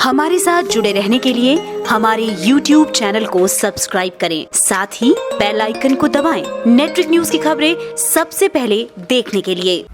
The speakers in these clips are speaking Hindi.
हमारे साथ जुड़े रहने के लिए हमारे YouTube चैनल को सब्सक्राइब करें, साथ ही बेल आइकन को दबाएं। नेटवर्क न्यूज की खबरें सबसे पहले देखने के लिए।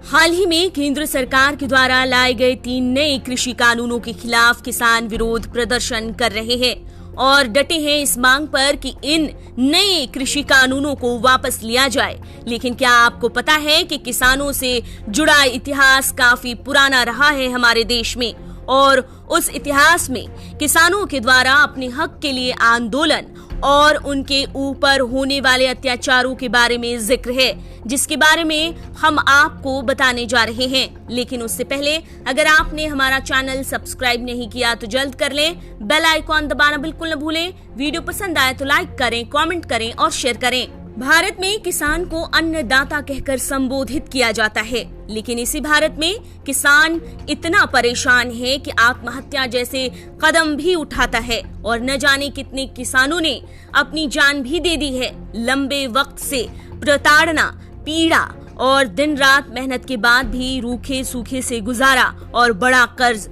हाल ही में केंद्र सरकार के द्वारा लाए गए 3 नए कृषि कानूनों के खिलाफ किसान विरोध प्रदर्शन कर रहे हैं और डटे हैं इस मांग पर कि इन नए कृषि कानूनों को वापस लिया जाए। लेकिन क्या आपको पता है कि किसानों से जुड़ा इतिहास काफी पुराना रहा है हमारे देश में, और उस इतिहास में किसानों के द्वारा अपने हक के लिए आंदोलन और उनके ऊपर होने वाले अत्याचारों के बारे में जिक्र है, जिसके बारे में हम आपको बताने जा रहे हैं। लेकिन उससे पहले अगर आपने हमारा चैनल सब्सक्राइब नहीं किया तो जल्द कर लें, बेल आइकॉन दबाना बिल्कुल न भूलें। वीडियो पसंद आए तो लाइक करें, कमेंट करें और शेयर करें। भारत में किसान को अन्नदाता कहकर संबोधित किया जाता है, लेकिन इसी भारत में किसान इतना परेशान है कि आत्महत्या जैसे कदम भी उठाता है और न जाने कितने किसानों ने अपनी जान भी दे दी है। लंबे वक्त से प्रताड़ना, पीड़ा और दिन रात मेहनत के बाद भी रूखे सूखे से गुजारा और बड़ा कर्ज,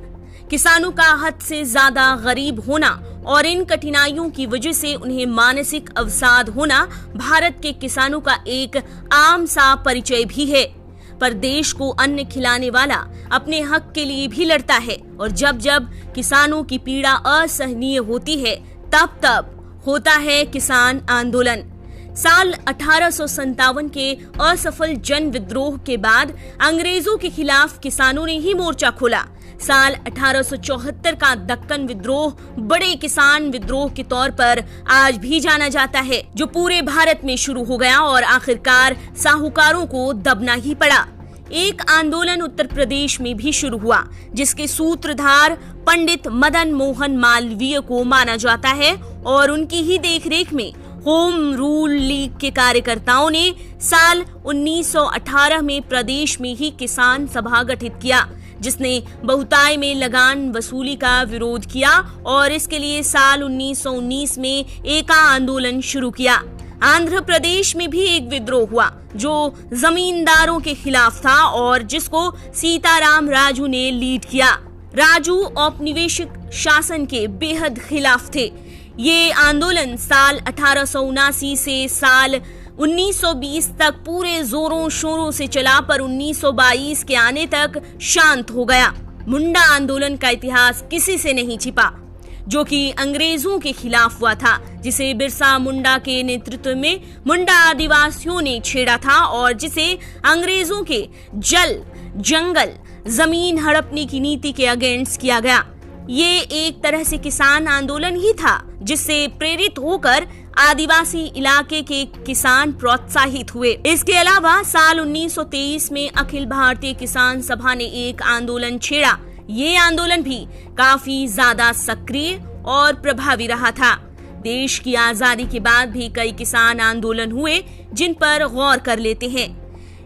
किसानों का हद से ज्यादा गरीब होना और इन कठिनाइयों की वजह से उन्हें मानसिक अवसाद होना भारत के किसानों का एक आम सा परिचय भी है। पर देश को अन्न खिलाने वाला अपने हक के लिए भी लड़ता है, और जब जब किसानों की पीड़ा असहनीय होती है तब तब होता है किसान आंदोलन। साल 1857 के असफल जन विद्रोह के बाद अंग्रेजों के खिलाफ किसानों ने ही मोर्चा खोला। साल 1874 का दक्कन विद्रोह बड़े किसान विद्रोह के तौर पर आज भी जाना जाता है, जो पूरे भारत में शुरू हो गया और आखिरकार साहूकारों को दबना ही पड़ा। एक आंदोलन उत्तर प्रदेश में भी शुरू हुआ, जिसके सूत्रधार पंडित मदन मोहन मालवीय को माना जाता है, और उनकी ही देखरेख में होम रूल लीग के कार्यकर्ताओं ने साल 1918 में प्रदेश में ही किसान सभा गठित किया, जिसने बहुताय में लगान वसूली का विरोध किया और इसके लिए साल 1919 में एका आंदोलन शुरू किया। आंध्र प्रदेश में भी एक विद्रोह हुआ जो जमींदारों के खिलाफ था और जिसको सीताराम राजू ने लीड किया। राजू औपनिवेशिक शासन के बेहद खिलाफ थे। ये आंदोलन साल 1879 से साल 1920 तक पूरे जोरों शोरों से चला, पर 1922 के आने तक शांत हो गया। मुंडा आंदोलन का इतिहास किसी से नहीं छिपा, जो कि अंग्रेजों के खिलाफ हुआ था, जिसे बिरसा मुंडा के नेतृत्व में मुंडा आदिवासियों ने छेड़ा था और जिसे अंग्रेजों के जल, जंगल, जमीन हड़पने की नीति के अगेंस्ट किया गया। ये एक तरह से किसान आंदोलन ही था, जिससे प्रेरित होकर आदिवासी इलाके के किसान प्रोत्साहित हुए। इसके अलावा साल 1923 में अखिल भारतीय किसान सभा ने एक आंदोलन छेड़ा। ये आंदोलन भी काफी ज्यादा सक्रिय और प्रभावी रहा था। देश की आजादी के बाद भी कई किसान आंदोलन हुए, जिन पर गौर कर लेते हैं।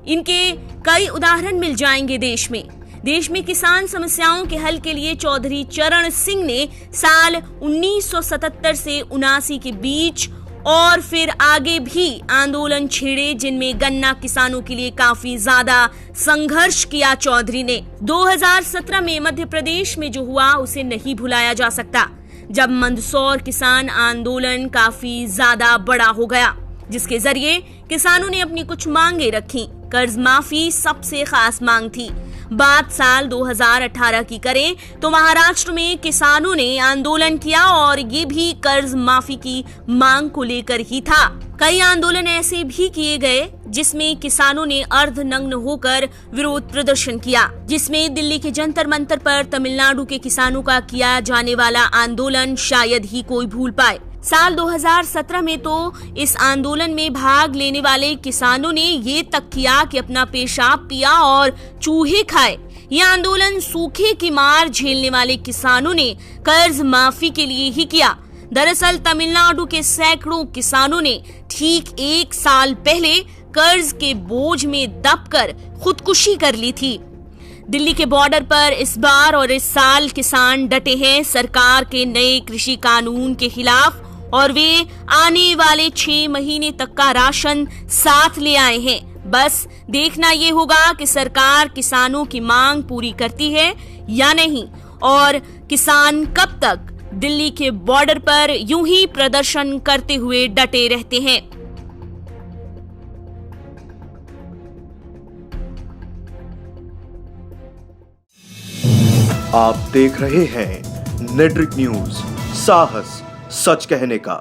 इनके कई उदाहरण मिल जाएंगे देश में किसान समस्याओं के हल के लिए चौधरी चरण सिंह ने साल 1977 से 79 के बीच और फिर आगे भी आंदोलन छेड़े, जिनमें गन्ना किसानों के लिए काफी ज्यादा संघर्ष किया चौधरी ने। 2017 में मध्य प्रदेश में जो हुआ उसे नहीं भुलाया जा सकता, जब मंदसौर किसान आंदोलन काफी ज्यादा बड़ा हो गया, जिसके जरिए किसानों ने अपनी कुछ मांगे रखी। कर्ज माफी सबसे खास मांग थी। बात साल 2018 की करें तो महाराष्ट्र में किसानों ने आंदोलन किया और ये भी कर्ज माफी की मांग को लेकर ही था। कई आंदोलन ऐसे भी किए गए जिसमें किसानों ने अर्धनग्न होकर विरोध प्रदर्शन किया, जिसमें दिल्ली के जंतर मंतर पर तमिलनाडु के किसानों का किया जाने वाला आंदोलन शायद ही कोई भूल पाए। साल 2017 में तो इस आंदोलन में भाग लेने वाले किसानों ने ये तक किया कि अपना पेशाब पिया और चूहे खाए। ये आंदोलन सूखे की मार झेलने वाले किसानों ने कर्ज माफी के लिए ही किया। दरअसल तमिलनाडु के सैकड़ों किसानों ने ठीक 1 साल पहले कर्ज के बोझ में दबकर खुदकुशी कर ली थी। दिल्ली के बॉर्डर पर इस बार और इस साल किसान डटे हैं सरकार के नए कृषि कानून के खिलाफ और वे आने वाले 6 महीने तक का राशन साथ ले आए हैं। बस देखना ये होगा कि सरकार किसानों की मांग पूरी करती है या नहीं, और किसान कब तक दिल्ली के बॉर्डर पर यूं ही प्रदर्शन करते हुए डटे रहते हैं। आप देख रहे हैं नेट्रिक न्यूज, साहस सच कहने का।